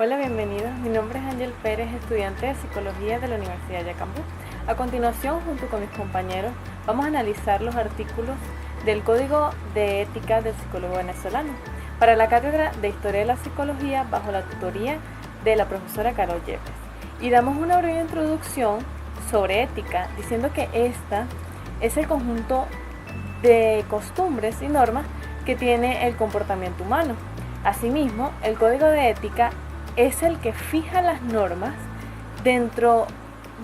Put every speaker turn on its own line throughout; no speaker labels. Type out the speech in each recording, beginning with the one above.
Hola, bienvenidos. Mi nombre es Ángel Pérez, estudiante de Psicología de la Universidad de Yacambú. A continuación, junto con mis compañeros, vamos a analizar los artículos del Código de Ética del Psicólogo Venezolano para la Cátedra de Historia de la Psicología bajo la tutoría de la profesora Carol Yepes. Y damos una breve introducción sobre ética, diciendo que esta es el conjunto de costumbres y normas que tiene el comportamiento humano. Asimismo, el Código de Ética es el que fija las normas dentro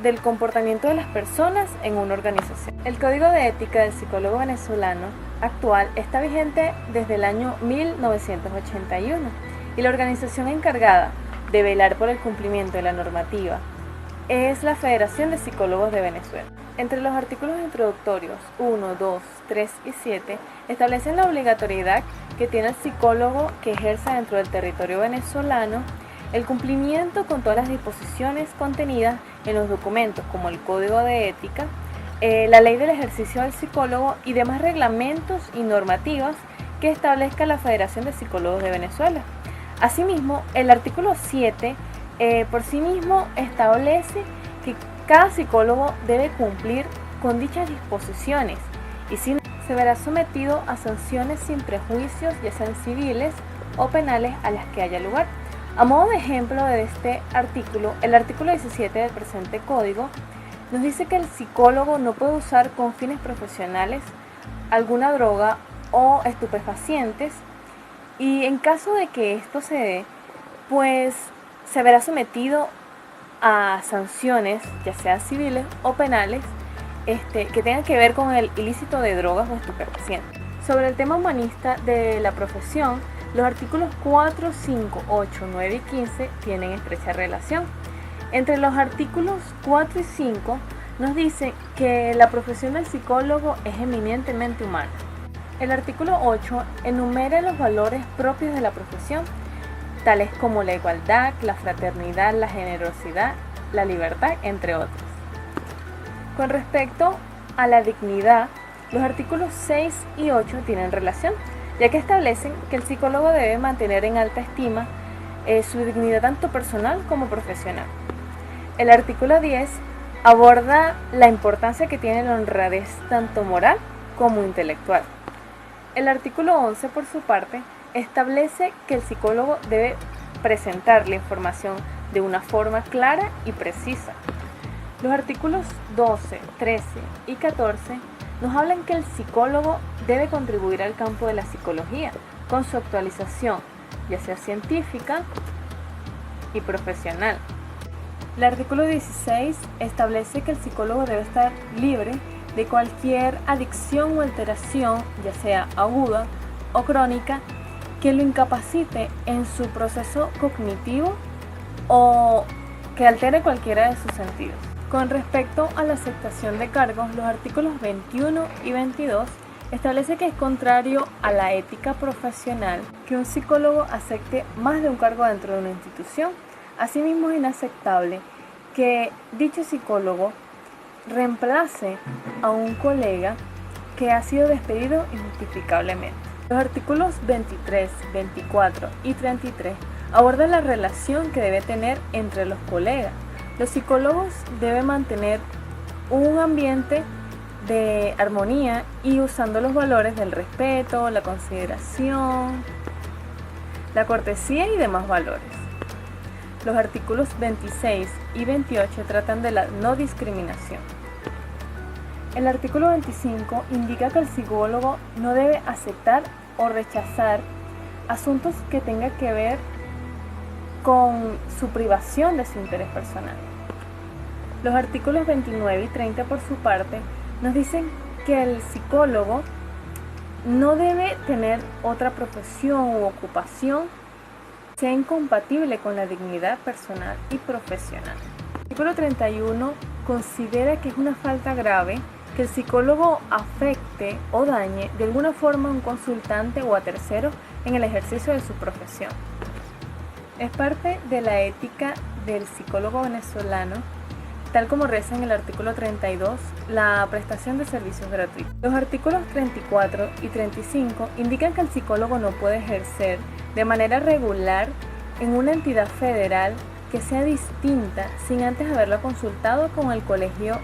del comportamiento de las personas en una organización. El Código de Ética del Psicólogo Venezolano actual está vigente desde el año 1981 y la organización encargada de velar por el cumplimiento de la normativa es la Federación de Psicólogos de Venezuela. Entre los artículos introductorios 1, 2, 3 y 7 establecen la obligatoriedad que tiene el psicólogo que ejerza dentro del territorio venezolano el cumplimiento con todas las disposiciones contenidas en los documentos como el Código de Ética, la Ley del Ejercicio del Psicólogo y demás reglamentos y normativas que establezca la Federación de Psicólogos de Venezuela. Asimismo, el artículo 7 por sí mismo establece que cada psicólogo debe cumplir con dichas disposiciones y si no, se verá sometido a sanciones sin prejuicios, ya sean civiles o penales, a las que haya lugar. A modo de ejemplo de este artículo, el artículo 17 del presente código nos dice que el psicólogo no puede usar con fines profesionales alguna droga o estupefacientes y en caso de que esto se dé, pues se verá sometido a sanciones, ya sean civiles o penales, que tengan que ver con el ilícito de drogas o estupefacientes. Sobre el tema humanista de la profesión, los artículos 4, 5, 8, 9 y 15 tienen estrecha relación. Entre los artículos 4 y 5 nos dice que la profesión del psicólogo es eminentemente humana. El artículo 8 enumera los valores propios de la profesión, tales como la igualdad, la fraternidad, la generosidad, la libertad, entre otros. Con respecto a la dignidad, los artículos 6 y 8 tienen relación, ya que establecen que el psicólogo debe mantener en alta estima su dignidad tanto personal como profesional. El artículo 10 aborda la importancia que tiene la honradez tanto moral como intelectual. El artículo 11, por su parte, establece que el psicólogo debe presentar la información de una forma clara y precisa. Los artículos 12, 13 y 14 nos hablan que el psicólogo debe contribuir al campo de la psicología con su actualización, ya sea científica y profesional. El artículo 16 establece que el psicólogo debe estar libre de cualquier adicción o alteración, ya sea aguda o crónica, que lo incapacite en su proceso cognitivo o que altere cualquiera de sus sentidos. Con respecto a la aceptación de cargos, los artículos 21 y 22 establece que es contrario a la ética profesional que un psicólogo acepte más de un cargo dentro de una institución. Asimismo, es inaceptable que dicho psicólogo reemplace a un colega que ha sido despedido injustificablemente. Los artículos 23, 24 y 33 abordan la relación que debe tener entre los colegas. Los psicólogos deben mantener un ambiente de armonía y usando los valores del respeto, la consideración, la cortesía y demás valores. Los artículos 26 y 28 tratan de la no discriminación. El artículo 25 indica que el psicólogo no debe aceptar o rechazar asuntos que tengan que ver con su privación de su interés personal. Los artículos 29 y 30 por su parte nos dicen que el psicólogo no debe tener otra profesión u ocupación que sea incompatible con la dignidad personal y profesional. El artículo 31 considera que es una falta grave que el psicólogo afecte o dañe de alguna forma a un consultante o a terceros en el ejercicio de su profesión. Es parte de la ética del psicólogo venezolano, tal como reza en el artículo 32, la prestación de servicios gratuitos. Los artículos 34 y 35 indican que el psicólogo no puede ejercer de manera regular en una entidad federal que sea distinta sin antes haberla consultado con el colegio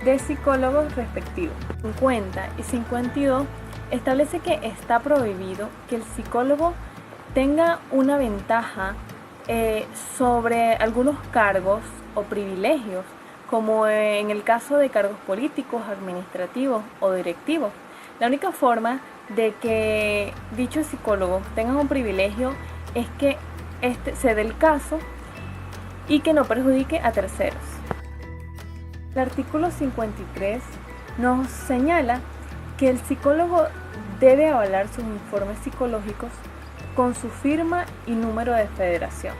de psicólogos respectivo. 50 y 52 establece que está prohibido que el psicólogo tenga una ventaja sobre algunos cargos o privilegios, como en el caso de cargos políticos, administrativos o directivos. La única forma de que dicho psicólogo tenga un privilegio es que se dé el caso y que no perjudique a terceros. El artículo 53 nos señala que el psicólogo debe avalar sus informes psicológicos con su firma y número de federación.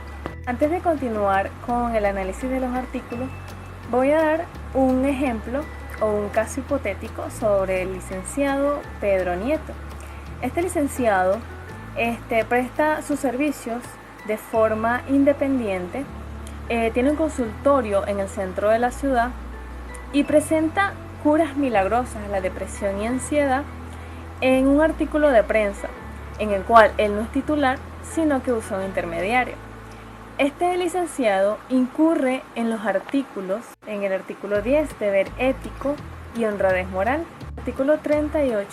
Antes de continuar con el análisis de los artículos, voy a dar un ejemplo o un caso hipotético sobre el licenciado Pedro Nieto. Este licenciado presta sus servicios de forma independiente, tiene un consultorio en el centro de la ciudad y presenta curas milagrosas a la depresión y ansiedad en un artículo de prensa, en el cual él no es titular, sino que usa un intermediario. Este licenciado incurre en los artículos, en el artículo 10, deber ético y honradez moral, artículo 38,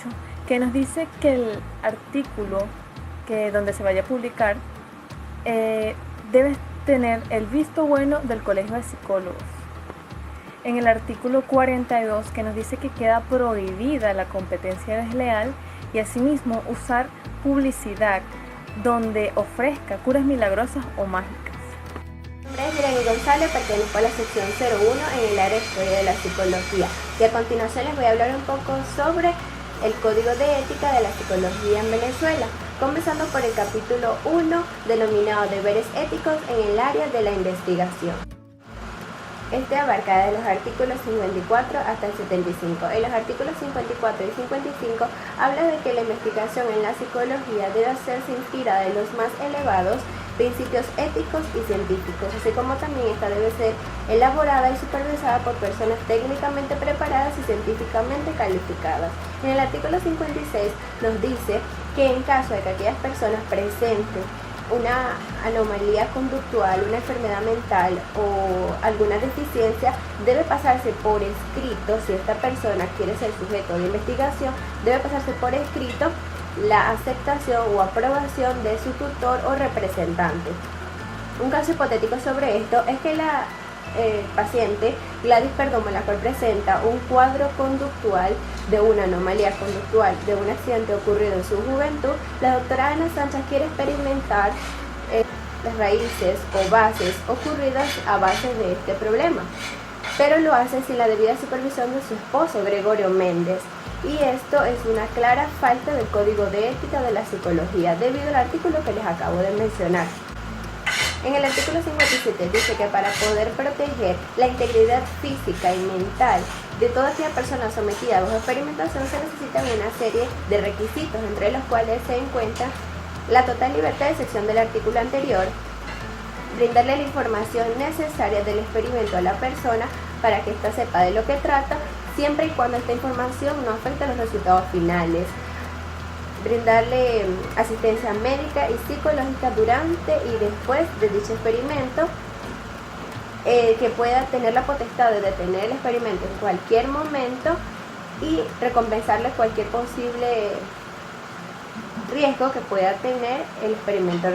que nos dice que el artículo donde se vaya a publicar debe tener el visto bueno del Colegio de Psicólogos. En el artículo 42, que nos dice que queda prohibida la competencia desleal y asimismo usar publicidad donde ofrezca curas milagrosas o mágicas.
Mi nombre es Irene González, pertenezco a la sección 01 en el área de Historia de la Psicología y a continuación les voy a hablar un poco sobre el Código de Ética de la Psicología en Venezuela, comenzando por el capítulo 1 denominado Deberes Éticos en el área de la investigación. Este abarca de los artículos 54 hasta el 75. En los artículos 54 y 55 habla de que la investigación en la psicología debe hacerse inspirada en los más elevados principios éticos y científicos, así como también esta debe ser elaborada y supervisada por personas técnicamente preparadas y científicamente calificadas. En el artículo 56 nos dice que en caso de que aquellas personas presenten una anomalía conductual, una enfermedad mental o alguna deficiencia, debe pasarse por escrito, si esta persona quiere ser sujeto de investigación, debe pasarse por escrito la aceptación o aprobación de su tutor o representante. Un caso hipotético sobre esto es que la paciente Gladys Perdomo, la cual presenta un cuadro conductual de una anomalía conductual de un accidente ocurrido en su juventud, la doctora Ana Sánchez quiere experimentar las raíces o bases ocurridas a base de este problema, pero lo hace sin la debida supervisión de su esposo Gregorio Méndez, y esto es una clara falta del Código de Ética de la Psicología debido al artículo que les acabo de mencionar. En el artículo 57 dice que para poder proteger la integridad física y mental de toda aquella persona sometida a bajo experimentación se necesitan una serie de requisitos, entre los cuales se encuentra la total libertad de excepción del artículo anterior, brindarle la información necesaria del experimento a la persona para que ésta sepa de lo que trata, siempre y cuando esta información no afecte a los resultados finales, brindarle asistencia médica y psicológica durante y después de dicho experimento, que pueda tener la potestad de detener el experimento en cualquier momento y recompensarle cualquier posible riesgo que pueda tener el experimento.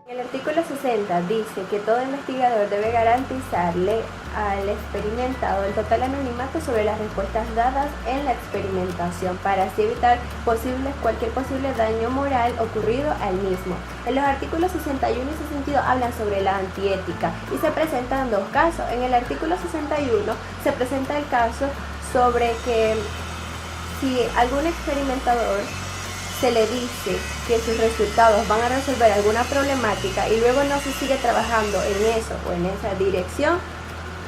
En el artículo 60 dice que todo investigador debe garantizarle al experimentado el total anonimato sobre las respuestas dadas en la experimentación para así evitar cualquier posible daño moral ocurrido al mismo. En los artículos 61 y 62 hablan sobre la antiética y se presentan dos casos. En el artículo 61 se presenta el caso sobre que si algún experimentador se le dice que sus resultados van a resolver alguna problemática y luego no se sigue trabajando en eso o en esa dirección,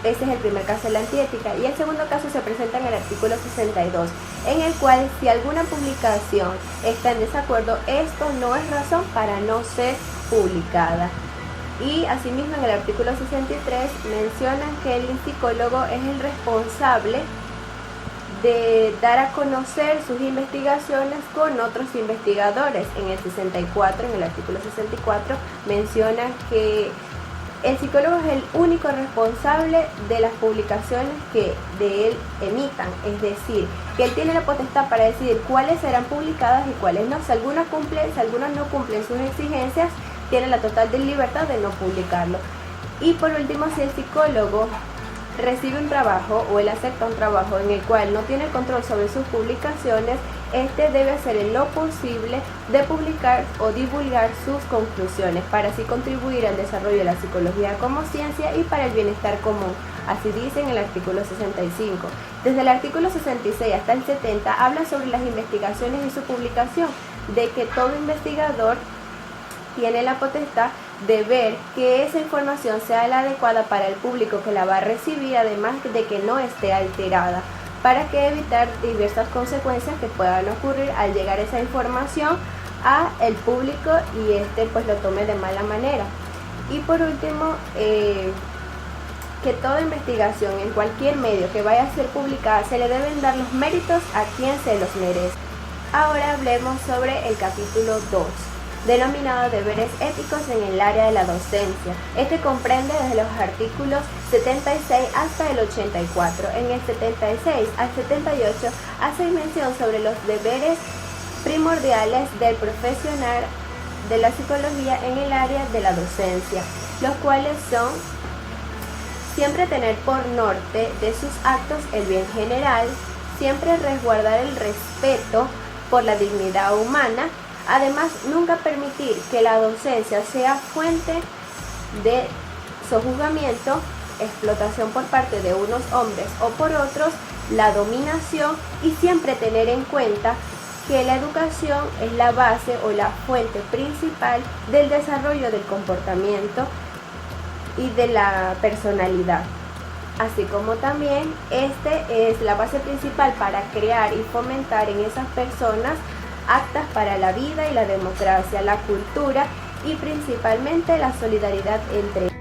ese es el primer caso de la antiética. Y el segundo caso se presenta en el artículo 62, en el cual si alguna publicación está en desacuerdo, esto no es razón para no ser publicada. Y asimismo en el artículo 63 mencionan que el psicólogo es el responsable de dar a conocer sus investigaciones con otros investigadores. En el 64, en el artículo 64, menciona que el psicólogo es el único responsable de las publicaciones que de él emitan, es decir, que él tiene la potestad para decidir cuáles serán publicadas y cuáles no. Si algunas no cumplen sus exigencias, tiene la total libertad de no publicarlo. Y por último, si el psicólogo recibe un trabajo o él acepta un trabajo en el cual no tiene control sobre sus publicaciones, este debe hacer lo posible de publicar o divulgar sus conclusiones para así contribuir al desarrollo de la psicología como ciencia y para el bienestar común. Así dice en el artículo 65. Desde el artículo 66 hasta el 70 habla sobre las investigaciones y su publicación, de que todo investigador tiene la potestad de ver que esa información sea la adecuada para el público que la va a recibir, además de que no esté alterada, para que evitar diversas consecuencias que puedan ocurrir al llegar esa información a el público y pues lo tome de mala manera. Y por último, que toda investigación en cualquier medio que vaya a ser publicada se le deben dar los méritos a quien se los merece. Ahora hablemos sobre el capítulo 2. Denominado deberes éticos en el área de la docencia. Este comprende desde los artículos 76 hasta el 84. En el 76 al 78 hace mención sobre los deberes primordiales del profesional de la psicología en el área de la docencia, los cuales son siempre tener por norte de sus actos el bien general, siempre resguardar el respeto por la dignidad humana. Además, nunca permitir que la docencia sea fuente de sojuzgamiento, explotación por parte de unos hombres o por otros, la dominación, y siempre tener en cuenta que la educación es la base o la fuente principal del desarrollo del comportamiento y de la personalidad. Así como también es la base principal para crear y fomentar en esas personas actas para la vida y la democracia, la cultura y principalmente la solidaridad entre ellos.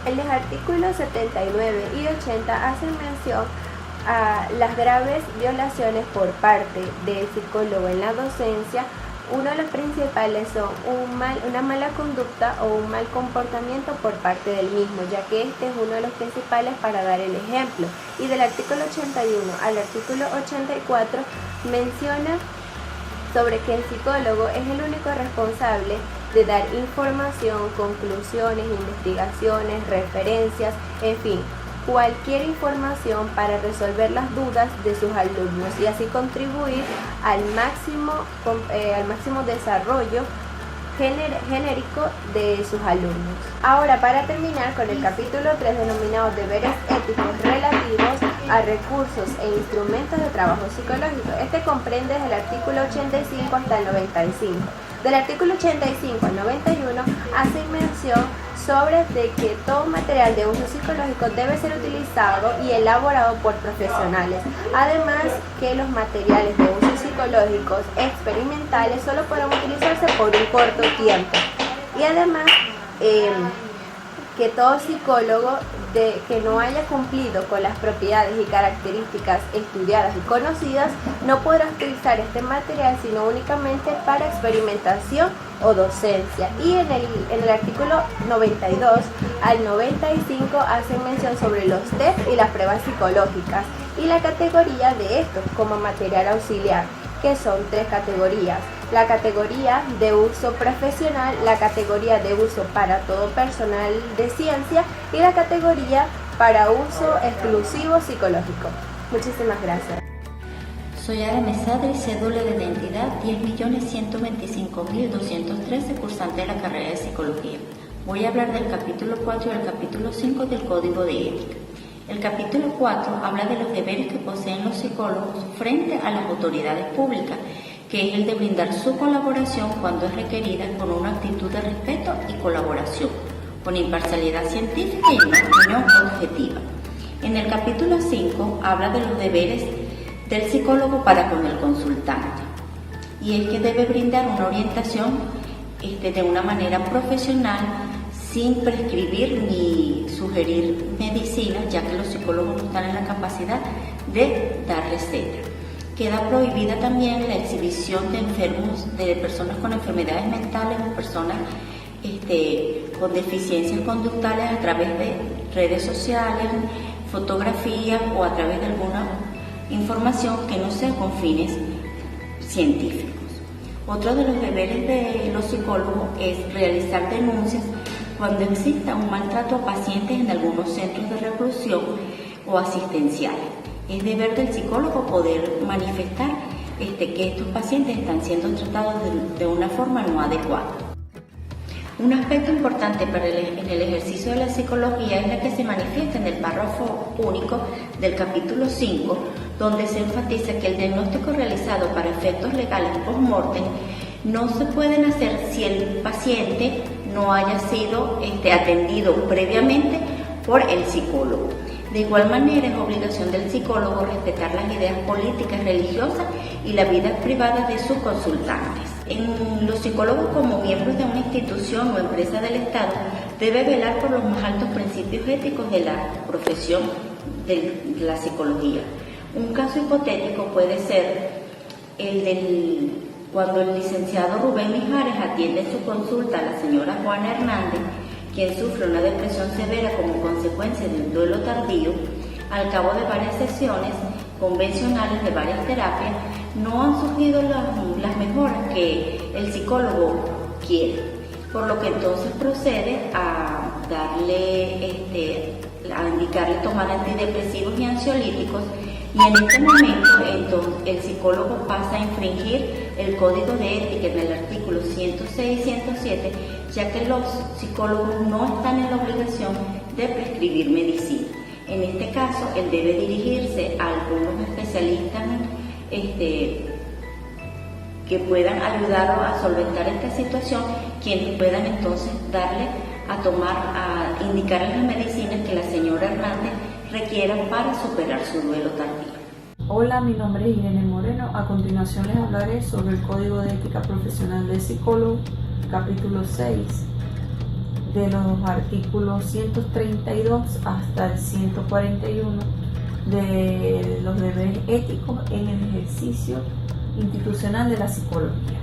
En los artículos 79 y 80 hacen mención a las graves violaciones por parte del psicólogo en la docencia. Uno de los principales son una mala conducta o un mal comportamiento por parte del mismo, ya que este es uno de los principales para dar el ejemplo. Y del artículo 81 al artículo 84 menciona sobre que el psicólogo es el único responsable de dar información, conclusiones, investigaciones, referencias, en fin, cualquier información para resolver las dudas de sus alumnos y así contribuir al máximo desarrollo genérico de sus alumnos. Ahora, para terminar con el capítulo 3 denominado deberes éticos relativos a recursos e instrumentos de trabajo psicológico. Este comprende desde el artículo 85 hasta el 95. Del artículo 85 al 91 hacen mención sobre de que todo material de uso psicológico debe ser utilizado y elaborado por profesionales. Además que los materiales de uso psicológicos experimentales solo podrán utilizarse por un corto tiempo. Y además que todo psicólogo que no haya cumplido con las propiedades y características estudiadas y conocidas no podrá utilizar este material sino únicamente para experimentación o docencia. Y en el artículo 92 al 95 hacen mención sobre los test y las pruebas psicológicas y la categoría de estos como material auxiliar, que son 3 categorías: la categoría de uso profesional, la categoría de uso para todo personal de ciencia y la categoría para uso exclusivo psicológico. Muchísimas gracias.
Soy Ara Mesadri, cédula de identidad 10.125.213, cursante de la carrera de Psicología. Voy a hablar del capítulo 4 y el capítulo 5 del Código de Ética. El capítulo 4 habla de los deberes que poseen los psicólogos frente a las autoridades públicas, que es el de brindar su colaboración cuando es requerida con una actitud de respeto y colaboración, con imparcialidad científica y una opinión objetiva. En el capítulo 5 habla de los deberes del psicólogo para con el consultante, y es que debe brindar una orientación de una manera profesional sin prescribir ni sugerir medicinas, ya que los psicólogos no están en la capacidad de dar recetas. Queda prohibida también la exhibición de enfermos, de personas con enfermedades mentales o personas con deficiencias conductuales a través de redes sociales, fotografías o a través de alguna información que no sea con fines científicos. Otro de los deberes de los psicólogos es realizar denuncias cuando exista un maltrato a pacientes en algunos centros de reclusión o asistenciales. Es deber del psicólogo poder manifestar que estos pacientes están siendo tratados de una forma no adecuada. Un aspecto importante en el ejercicio de la psicología es la que se manifiesta en el párrafo único del capítulo 5, donde se enfatiza que el diagnóstico realizado para efectos legales post-mortem no se pueden hacer si el paciente no haya sido atendido previamente por el psicólogo. De igual manera, es obligación del psicólogo respetar las ideas políticas, religiosas y la vida privada de sus consultantes. Los psicólogos, como miembros de una institución o empresa del Estado, deben velar por los más altos principios éticos de la profesión de la psicología. Un caso hipotético puede ser cuando el licenciado Rubén Mijares atiende en su consulta a la señora Juana Hernández, quien sufre una depresión severa como consecuencia de un duelo tardío. Al cabo de varias sesiones convencionales de varias terapias, no han surgido las mejoras que el psicólogo quiere, por lo que entonces procede a indicarle tomar antidepresivos y ansiolíticos, y en este momento entonces el psicólogo pasa a infringir el Código de Ética en el artículo 106 y 107, ya que los psicólogos no están en la obligación de prescribir medicina. En este caso, él debe dirigirse a algunos especialistas que puedan ayudarlo a solventar esta situación, quienes puedan entonces indicarle las medicinas que la señora Hernández requiera para superar su duelo tardío.
Hola, mi nombre es Irene Moreno. A continuación les hablaré sobre el Código de Ética Profesional del Psicólogo, capítulo 6, de los artículos 132 hasta el 141, de los deberes éticos en el ejercicio institucional de la psicología.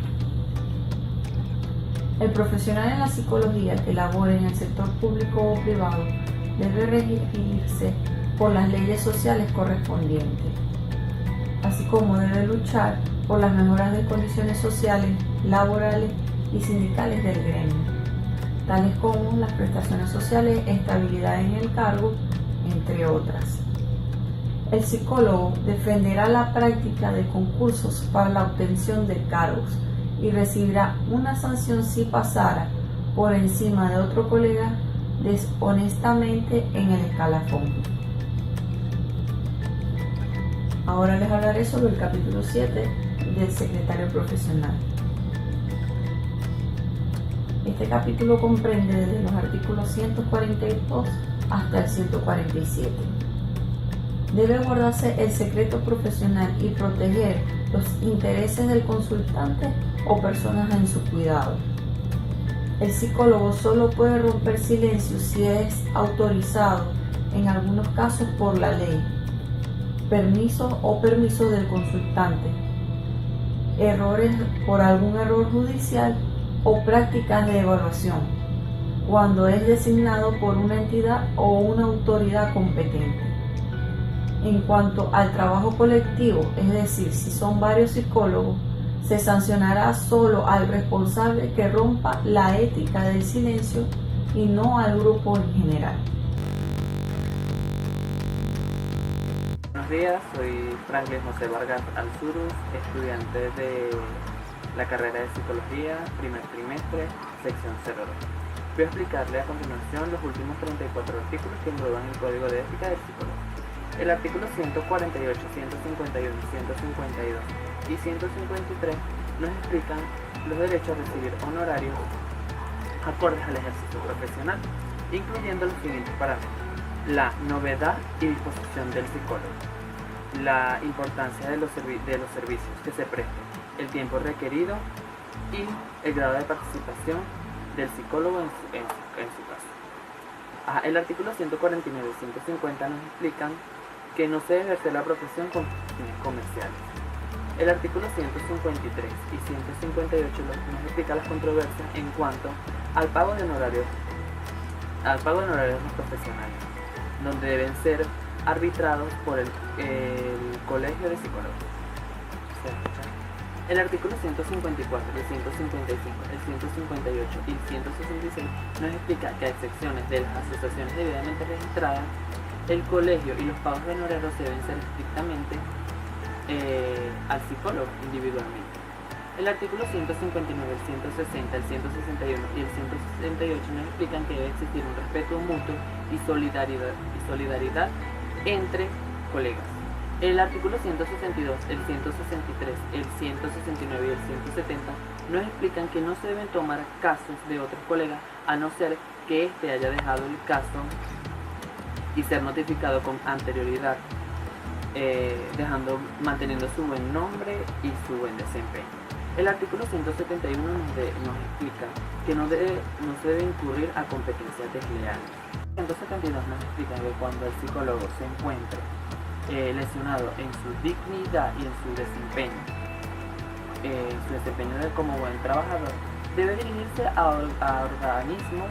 El profesional en la psicología que labore en el sector público o privado debe regirse por las leyes sociales correspondientes, así como debe luchar por las mejoras de condiciones sociales, laborales y sindicales del gremio, tales como las prestaciones sociales, estabilidad en el cargo, entre otras. El psicólogo defenderá la práctica de concursos para la obtención de cargos y recibirá una sanción si pasara por encima de otro colega deshonestamente en el escalafón. Ahora les hablaré sobre el capítulo 7 del secretario profesional. Este capítulo comprende desde los artículos 142 hasta el 147. Debe guardarse el secreto profesional y proteger los intereses del consultante o personas en su cuidado. El psicólogo solo puede romper silencio si es autorizado, en algunos casos por la ley, permiso del consultante, errores por algún error judicial o prácticas de evaluación, cuando es designado por una entidad o una autoridad competente. En cuanto al trabajo colectivo, es decir, si son varios psicólogos, se sancionará solo al responsable que rompa la ética del silencio y no al grupo en general.
Buenos días, soy Franklin José Vargas Alzurus, estudiante de la carrera de Psicología, primer trimestre, sección 02. Voy a explicarle a continuación los últimos 34 artículos que engloban el Código de Ética del Psicólogo. El artículo 148, 151, 152 y 153 nos explican los derechos a recibir honorarios acordes al ejercicio profesional, incluyendo los siguientes parámetros: la novedad y disposición del psicólogo, la importancia de los servicios que se presten, el tiempo requerido y el grado de participación del psicólogo en su caso. El artículo 149 y 150 nos explican que no se debe ejercer la profesión con fines comerciales. El artículo 153 y 158 nos explica las controversias en cuanto al pago de honorarios no profesionales, donde deben ser arbitrados por el Colegio de Psicólogos. El artículo 154, el 155, el 158 y el 166 nos explica que a excepciones de las asociaciones debidamente registradas, el colegio y los pagos de honorarios deben ser estrictamente al psicólogo individualmente. El artículo 159, el 160, el 161 y el 168 nos explican que debe existir un respeto mutuo y solidaridad entre colegas. El artículo 162, el 163, el 169 y el 170 nos explican que no se deben tomar casos de otros colegas a no ser que éste haya dejado el caso y ser notificado con anterioridad, manteniendo su buen nombre y su buen desempeño. El artículo 171 nos explica que no se debe incurrir a competencias desleales. El 172 nos explica que cuando el psicólogo se encuentre lesionado en su dignidad y en su desempeño como buen trabajador, debe dirigirse a organismos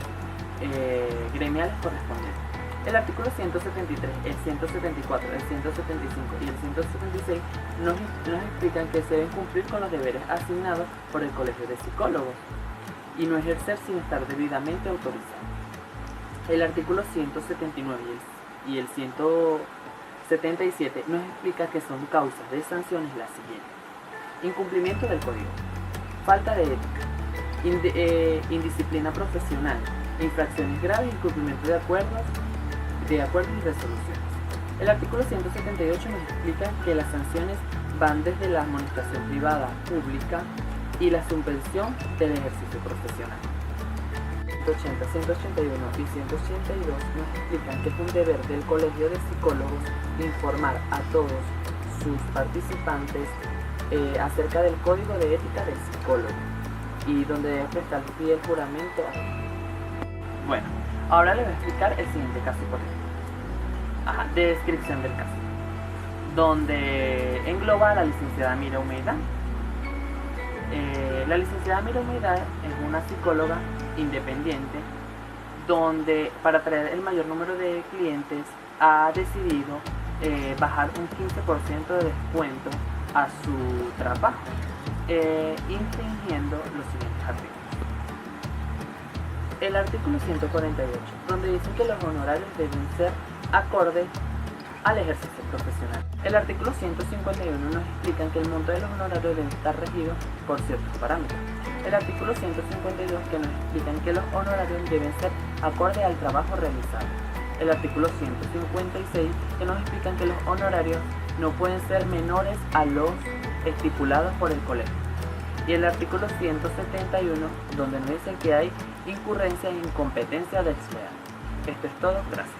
gremiales correspondientes. El artículo 173, el 174, el 175 y el 176 nos explican que se deben cumplir con los deberes asignados por el Colegio de Psicólogos y no ejercer sin estar debidamente autorizado. El artículo 179 y el 177 nos explica que son causas de sanciones las siguientes: incumplimiento del código, falta de ética, indisciplina profesional, infracciones graves, incumplimiento de acuerdos y resoluciones. El artículo 178 nos explica que las sanciones van desde la amonestación privada, pública y la suspensión del ejercicio profesional. 180, 181 y 182 nos explican que es un deber del Colegio de Psicólogos informar a todos sus participantes acerca del Código de Ética del Psicólogo y donde debe prestar fiel juramento a él. Bueno, ahora les voy a explicar el siguiente caso hipotético. Descripción del caso, donde engloba a la licenciada Mira Humedad. La licenciada Mira Humedad es una psicóloga independiente donde, para atraer el mayor número de clientes, ha decidido bajar un 15% de descuento a su trabajo, infringiendo los siguientes artículos. El artículo 148, donde dicen que los honorarios deben ser acordes al ejercicio profesional. El artículo 151 nos explica que el monto de los honorarios debe estar regido por ciertos parámetros. El artículo 152 que nos explica que los honorarios deben ser acordes al trabajo realizado. El artículo 156 que nos explica que los honorarios no pueden ser menores a los estipulados por el colegio. Y el artículo 171 donde nos dicen que hay incurrencia e incompetencia desleal. Esto es todo, gracias.